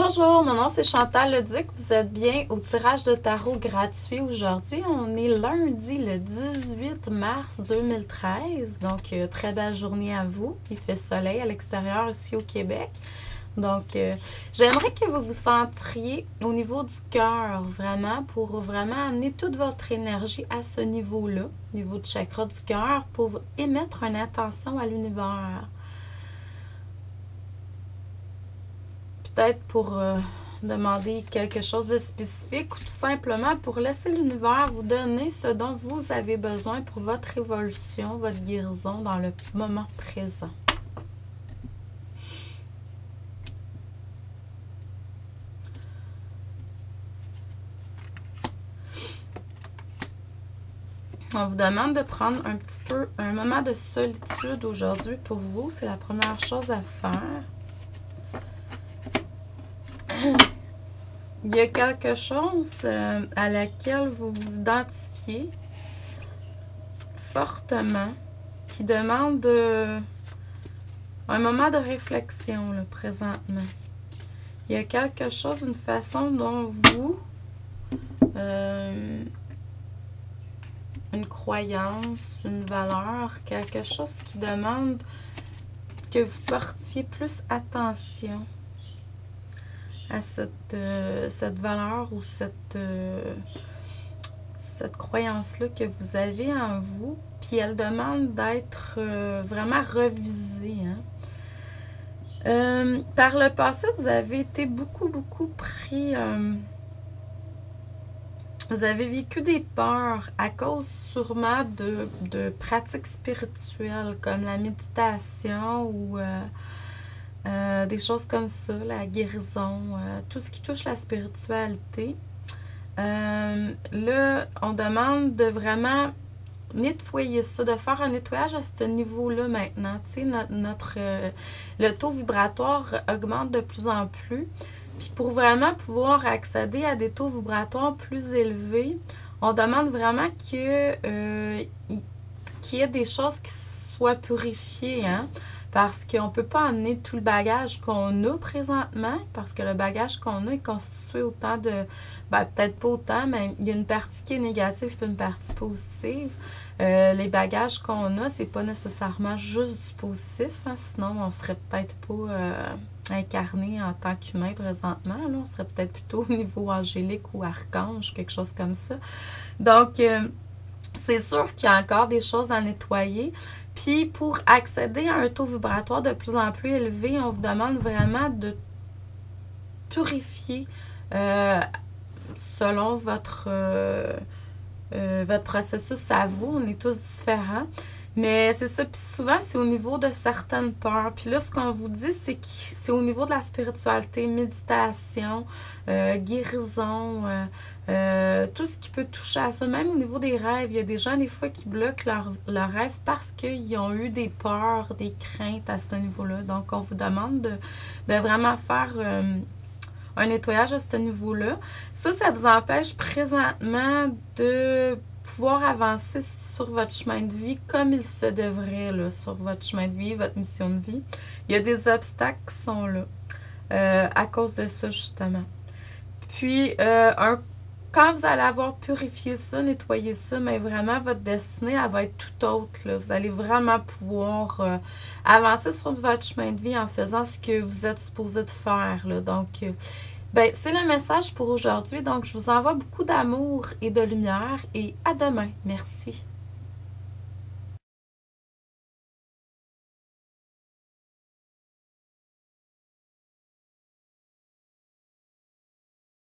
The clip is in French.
Bonjour, mon nom c'est Chantal Leduc. Vous êtes bien au tirage de tarot gratuit aujourd'hui. On est lundi le 18 mars 2013. Donc, très belle journée à vous. Il fait soleil à l'extérieur ici au Québec. Donc, j'aimerais que vous vous centriez au niveau du cœur, vraiment, pour vraiment amener toute votre énergie à ce niveau-là, au niveau du chakra du cœur, pour émettre une intention à l'univers. Peut-être pour demander quelque chose de spécifique ou tout simplement pour laisser l'univers vous donner ce dont vous avez besoin pour votre évolution, votre guérison dans le moment présent. On vous demande de prendre un petit peu un moment de solitude aujourd'hui pour vous. C'est la première chose à faire. Il y a quelque chose à laquelle vous vous identifiez fortement qui demande un moment de réflexion là, présentement. Il y a quelque chose, une façon dont vous, une croyance, une valeur, quelque chose qui demande que vous portiez plus attention à cette valeur ou cette croyance-là que vous avez en vous, puis elle demande d'être vraiment revisée. Hein? Par le passé, vous avez été beaucoup pris... vous avez vécu des peurs à cause sûrement de pratiques spirituelles comme la méditation ou... des choses comme ça, la guérison, tout ce qui touche la spiritualité. Là, on demande de vraiment nettoyer ça, de faire un nettoyage à ce niveau-là maintenant. Tu sais, le taux vibratoire augmente de plus en plus. Puis pour vraiment pouvoir accéder à des taux vibratoires plus élevés, on demande vraiment qu'il y ait des choses qui soient purifiées, hein? Parce qu'on ne peut pas amener tout le bagage qu'on a présentement, parce que le bagage qu'on a est constitué autant de... Ben, peut-être pas autant, mais il y a une partie qui est négative et une partie positive. Les bagages qu'on a, c'est pas nécessairement juste du positif, hein, sinon on serait peut-être pas incarné en tant qu'humain présentement. Là, on serait peut-être plutôt au niveau angélique ou archange, quelque chose comme ça. Donc, c'est sûr qu'il y a encore des choses à nettoyer. Puis, pour accéder à un taux vibratoire de plus en plus élevé, on vous demande vraiment de purifier selon votre processus à vous. On est tous différents. Mais c'est ça. Puis souvent, c'est au niveau de certaines peurs. Puis là, ce qu'on vous dit, c'est que c'est au niveau de la spiritualité, méditation, guérison, tout ce qui peut toucher à ça. Même au niveau des rêves, il y a des gens, des fois, qui bloquent leurs rêves parce qu'ils ont eu des peurs, des craintes à ce niveau-là. Donc, on vous demande de vraiment faire un nettoyage à ce niveau-là. Ça vous empêche présentement de pouvoir avancer sur votre chemin de vie comme il se devrait, là, sur votre chemin de vie, votre mission de vie. Il y a des obstacles qui sont là à cause de ça, justement. Puis, quand vous allez avoir purifié ça, nettoyé ça, mais vraiment, votre destinée, elle va être tout autre. Là. Vous allez vraiment pouvoir avancer sur votre chemin de vie en faisant ce que vous êtes supposé de faire. Là. Donc, ben, c'est le message pour aujourd'hui. Donc, je vous envoie beaucoup d'amour et de lumière et à demain. Merci.